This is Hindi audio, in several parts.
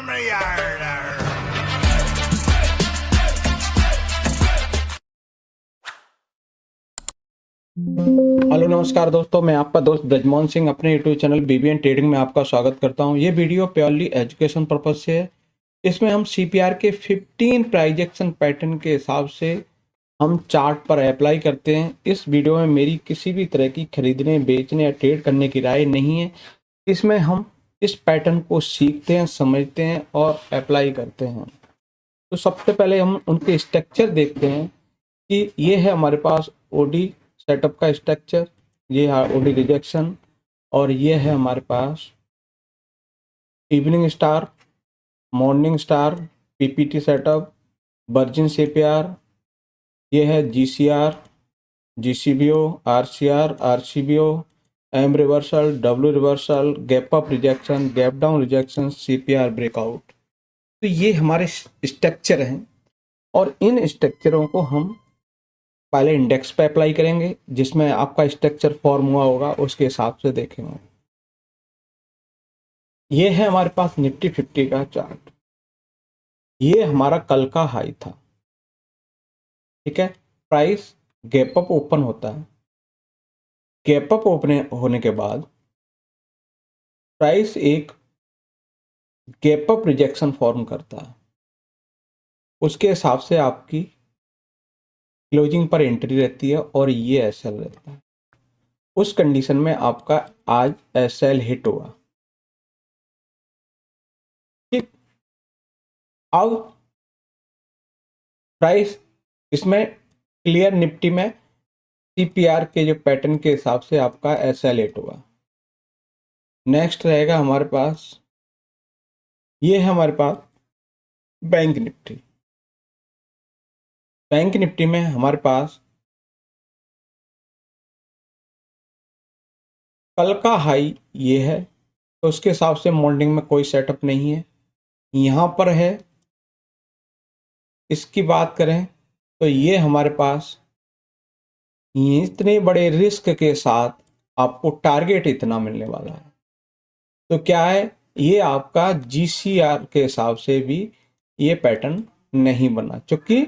हेलो नमस्कार दोस्तों, मैं आपका दोस्त ब्रजमोहन सिंह अपने यूट्यूब चैनल बीबीएन ट्रेडिंग में आपका स्वागत करता हूं। ये वीडियो प्योरली एजुकेशन पर्पज से है। इसमें हम सीपीआर के 15 प्राइस एक्शन पैटर्न के हिसाब से हम चार्ट पर अप्लाई करते हैं। इस वीडियो में मेरी किसी भी तरह की खरीदने, बेचने या ट्रेड करने की राय नहीं है। इसमें हम इस पैटर्न को सीखते हैं, समझते हैं और अप्लाई करते हैं। तो सबसे पहले हम उनके स्ट्रक्चर देखते हैं कि ये है हमारे पास ओडी सेटअप का स्ट्रक्चर, ये है ओडी रिजेक्शन, और ये है हमारे पास evening star, morning star, PPT setup, virgin CPR, ये है GCR, GCBO, RCR, RCBO, M reversal, W reversal, gap up rejection, gap down rejection, CPR breakout. तो ये हमारे स्ट्रक्चर हैं और इन स्ट्रक्चरों को हम पहले इंडेक्स पे अप्लाई करेंगे, जिसमें आपका स्ट्रक्चर फॉर्म हुआ होगा, उसके हिसाब से देखेंगे। ये है हमारे पास निफ्टी 50 का चार्ट। ये हमारा कल का हाई था, ठीक है। प्राइस गैप अप ओपन होता है। गैप अप ओपन होने के बाद प्राइस एक गैप अप रिजेक्शन फॉर्म करता है। उसके हिसाब से आपकी क्लोजिंग पर एंट्री रहती है और ये एसएल रहता है। उस कंडीशन में आपका आज एसएल हिट हुआ, ठीक। अब प्राइस इसमें क्लियर निफ्टी में सीपीआर के जो पैटर्न के हिसाब से आपका एसएल हिट हुआ। नेक्स्ट रहेगा हमारे पास, ये है हमारे पास बैंक निफ्टी। बैंक निफ्टी में हमारे पास कल का हाई ये है, तो उसके हिसाब से मॉर्निंग में कोई सेटअप नहीं है। यहाँ पर है, इसकी बात करें तो ये हमारे पास इतने बड़े रिस्क के साथ आपको टारगेट इतना मिलने वाला है। तो क्या है, ये आपका जीसीआर के हिसाब से भी ये पैटर्न नहीं बना, क्योंकि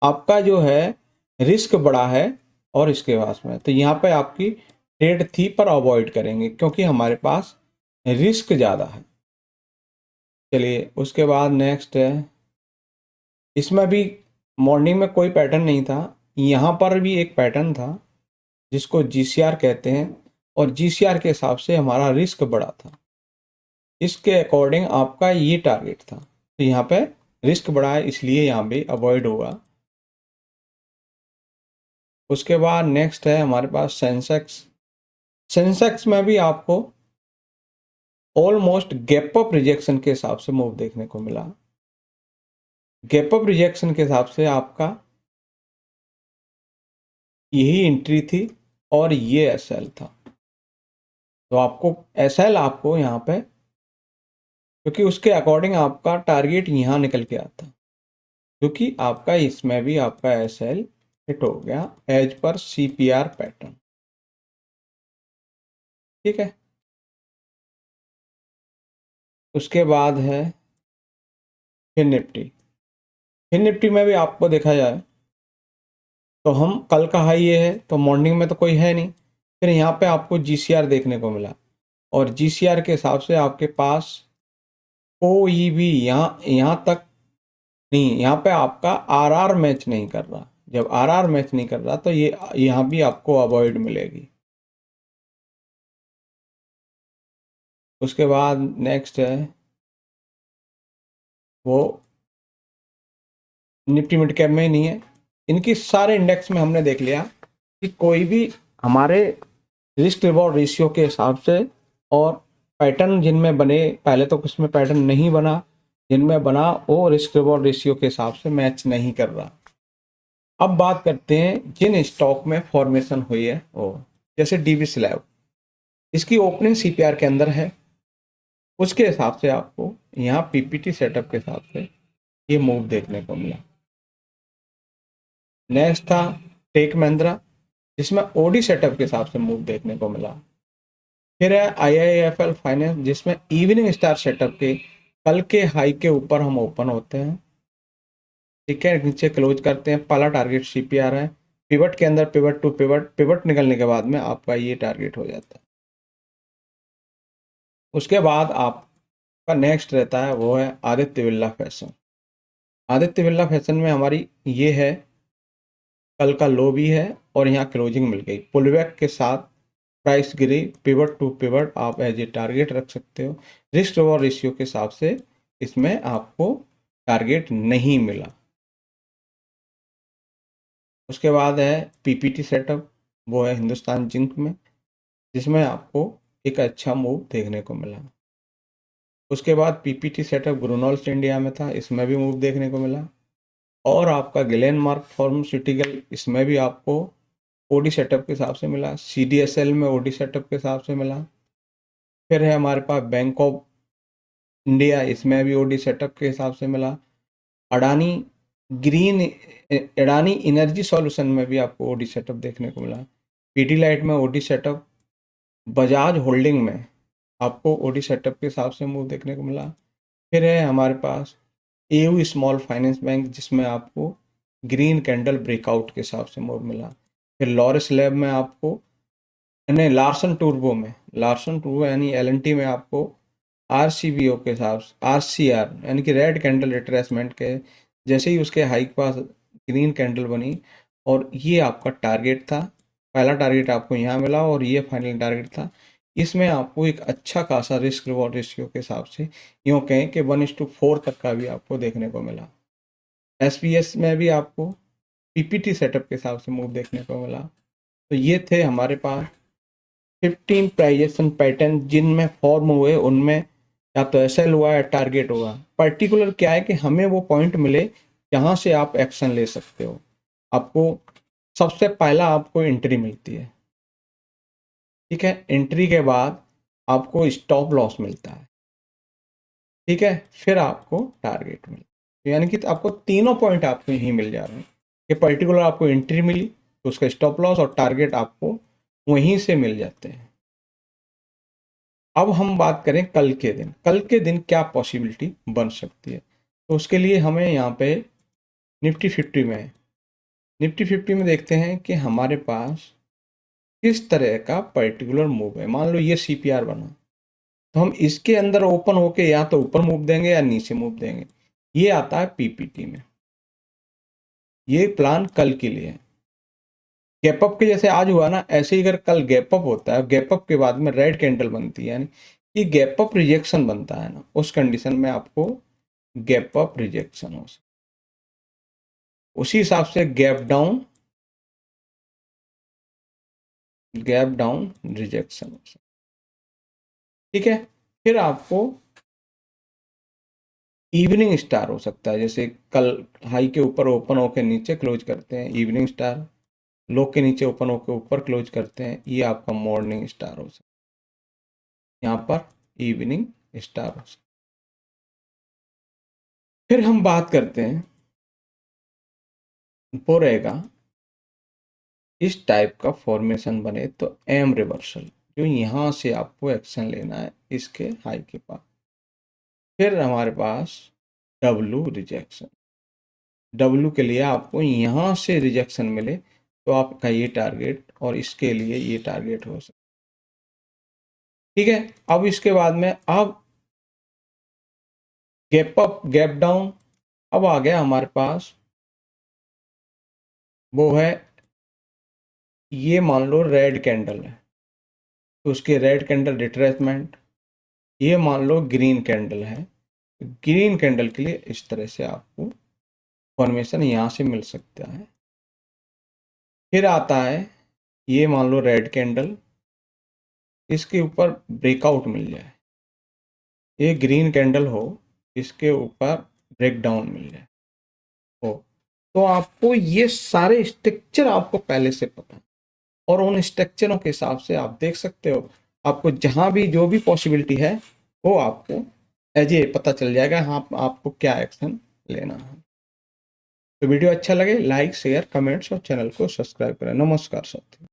आपका जो है रिस्क बड़ा है और इसके पास में, तो यहाँ पे आपकी ट्रेड थी पर अवॉइड करेंगे क्योंकि हमारे पास रिस्क ज़्यादा है। चलिए उसके बाद नेक्स्ट है, इसमें भी मॉर्निंग में कोई पैटर्न नहीं था। यहाँ पर भी एक पैटर्न था जिसको जीसीआर कहते हैं, और जीसीआर के हिसाब से हमारा रिस्क बड़ा था। इसके अकॉर्डिंग आपका ये टारगेट था, तो यहाँ पे रिस्क बड़ा है इसलिए यहाँ पे अवॉइड होगा। उसके बाद नेक्स्ट है हमारे पास सेंसेक्स। सेंसेक्स में भी आपको ऑलमोस्ट गैप अप रिजेक्शन के हिसाब से मूव देखने को मिला। गैप अप रिजेक्शन के हिसाब से आपका यही एंट्री थी और ये एसएल था। तो आपको एसएल आपको यहाँ पे, क्योंकि उसके अकॉर्डिंग आपका टारगेट यहाँ निकल के आता, क्योंकि आपका इसमें भी आपका एसएल हिट हो गया एज पर सीपीआर पैटर्न, ठीक है। उसके बाद है फिर निफ्टी। फिर निफ्टी में भी आपको देखा जाए तो हम कल का हाई ये है, तो मॉर्निंग में तो कोई है नहीं। फिर यहाँ पे आपको जीसीआर देखने को मिला, और जीसीआर के हिसाब से आपके पास कोई भी यहाँ तक नहीं, यहाँ पे आपका आरआर मैच नहीं कर रहा। जब आरआर मैच नहीं कर रहा तो ये यहाँ भी आपको अवॉइड मिलेगी। उसके बाद नेक्स्ट है वो निफ्टी मिड कैप में ही नहीं है। इनकी सारे इंडेक्स में हमने देख लिया कि कोई भी हमारे रिस्क रिवॉर्ड रेशियो के हिसाब से और पैटर्न जिनमें बने, पहले तो उसमें पैटर्न नहीं बना, जिनमें बना वो रिस्क रिवॉर्ड रेशियो के हिसाब से मैच नहीं कर रहा। अब बात करते हैं जिन स्टॉक में फॉर्मेशन हुई है वो, जैसे डीवी स्लैब, इसकी ओपनिंग सीपीआर के अंदर है। उसके हिसाब से आपको यहाँ पीपीटी सेटअप के हिसाब से ये मूव देखने को मिला। नेक्स्ट था टेक महिंद्रा, जिसमें ओडी सेटअप के हिसाब से मूव देखने को मिला। फिर है आईआईएफएल फाइनेंस, जिसमें इवनिंग स्टार सेटअप के कल के हाई के ऊपर हम ओपन होते हैं, ठीक है, नीचे क्लोज करते हैं, पहला टारगेट CPR है, पिवट के अंदर पिवट टू पिवट, पिवट निकलने के बाद में आपका ये टारगेट हो जाता है। उसके बाद आपका नेक्स्ट रहता है वो है आदित्य बिरला फैशन। आदित्य बिरला फैशन में हमारी ये है, कल का लो भी है और यहाँ क्लोजिंग मिल गई, पुलबैक के साथ प्राइस गिरी, पिवट टू पिवट आप एज ए टारगेट रख सकते हो। रिस्क रिवॉर्ड रेशियो के हिसाब से इसमें आपको टारगेट नहीं मिला। उसके बाद है PPT सेटअप, वो है हिंदुस्तान जिंक में, जिसमें आपको एक अच्छा मूव देखने को मिला। उसके बाद PPT सेटअप ग्रोनॉल्स इंडिया में था, इसमें भी मूव देखने को मिला। और आपका ग्लेनमार्क फार्मास्यूटिकल, इसमें भी आपको OD सेटअप के हिसाब से मिला। CDSL में OD सेटअप के हिसाब से मिला। फिर है हमारे पास बैंक ऑफ इंडिया, इसमें भी OD सेटअप के हिसाब से मिला। Adani green Adani energy solution में भी आपको OD सेटअप देखने को मिला। पीडीलाइट में OD सेटअप, बजाज होल्डिंग में आपको OD सेटअप के हिसाब से मूव देखने को मिला। फिर है हमारे पास AU स्मॉल फाइनेंस बैंक, जिसमें आपको ग्रीन कैंडल ब्रेकआउट के हिसाब से मूव मिला। फिर लॉरिस लैब में आपको, नहीं, लार्सन टूर्बो यानी LNT में आपको RCBO के हिसाब से, RCR यानी कि रेड कैंडल रिट्रेसमेंट के, जैसे ही उसके हाई के पास ग्रीन कैंडल बनी और ये आपका टारगेट था, पहला टारगेट आपको यहाँ मिला और ये फाइनल टारगेट था। इसमें आपको एक अच्छा खासा रिस्क रिवॉर्ड रेशियो के हिसाब से यूँ कहें कि 1:4 तक का भी आपको देखने को मिला। SPS में भी आपको PPT सेटअप के हिसाब से मूव देखने को मिला। तो ये थे हमारे पास 15 प्राइजेशन पैटर्न, जिनमें फॉर्म हुए उनमें या तो SL हुआ या टारगेट हुआ। पर्टिकुलर क्या है कि हमें वो पॉइंट मिले जहाँ से आप एक्शन ले सकते हो। आपको सबसे पहला आपको एंट्री मिलती है, ठीक है, एंट्री के बाद आपको स्टॉप लॉस मिलता है, ठीक है, फिर आपको टारगेट मिलता है। यानी कि आपको तीनों पॉइंट आपको यहीं मिल जा रहे हैं कि पर्टिकुलर आपको एंट्री मिली तो उसका स्टॉप लॉस और टारगेट आपको वहीं से मिल जाते हैं। अब हम बात करें कल के दिन क्या पॉसिबिलिटी बन सकती है, तो उसके लिए हमें यहाँ पे निफ्टी 50 में देखते हैं कि हमारे पास किस तरह का पर्टिकुलर मूव है। मान लो ये CPR बना, तो हम इसके अंदर ओपन होके या तो ऊपर मूव देंगे या नीचे मूव देंगे। ये आता है PPT में, ये प्लान कल के लिए है। गैप अप के जैसे आज हुआ ना, ऐसे ही अगर कल गैप अप होता है, गैप अप के बाद में रेड कैंडल बनती है, यानी कि गैप अप रिजेक्शन बनता है ना, उस कंडीशन में आपको गैप अप रिजेक्शन हो सकता है। उसी हिसाब से गैप डाउन रिजेक्शन हो सकता है, ठीक है। फिर आपको इवनिंग स्टार हो सकता है, जैसे कल हाई के ऊपर ओपन होकर नीचे क्लोज करते हैं इवनिंग स्टार, लो के नीचे ओपन होकर ऊपर क्लोज करते हैं, ये आपका मॉर्निंग स्टार हो सकता है। यहाँ पर इवनिंग स्टार हो सकता है। फिर हम बात करते हैं, वो रहेगा इस टाइप का फॉर्मेशन बने तो एम रिवर्सल, जो यहाँ से आपको एक्शन लेना है इसके हाई के पास। फिर हमारे पास डब्लू रिजेक्शन, डब्लू के लिए आपको यहाँ से रिजेक्शन मिले तो आपका ये टारगेट और इसके लिए ये टारगेट हो सकता है, ठीक है। अब इसके बाद में अब गैप अप गैप डाउन, अब आ गया हमारे पास वो है, ये मान लो रेड कैंडल है तो उसके रेड कैंडल रिट्रेसमेंट, ये मान लो ग्रीन कैंडल है, ग्रीन कैंडल के लिए इस तरह से आपको फॉर्मेशन यहाँ से मिल सकता है। फिर आता है ये मान लो रेड कैंडल, इसके ऊपर ब्रेकआउट मिल जाए, ये ग्रीन कैंडल हो, इसके ऊपर ब्रेक डाउन मिल जाए हो, तो आपको ये सारे स्ट्रक्चर आपको पहले से पता है और उन स्ट्रक्चरों के हिसाब से आप देख सकते हो, आपको जहां भी जो भी पॉसिबिलिटी है वो आपको एज ए पता चल जाएगा, हाँ आपको क्या एक्शन लेना है। तो वीडियो अच्छा लगे लाइक शेयर कमेंट्स और चैनल को सब्सक्राइब करें। नमस्कार साथियों।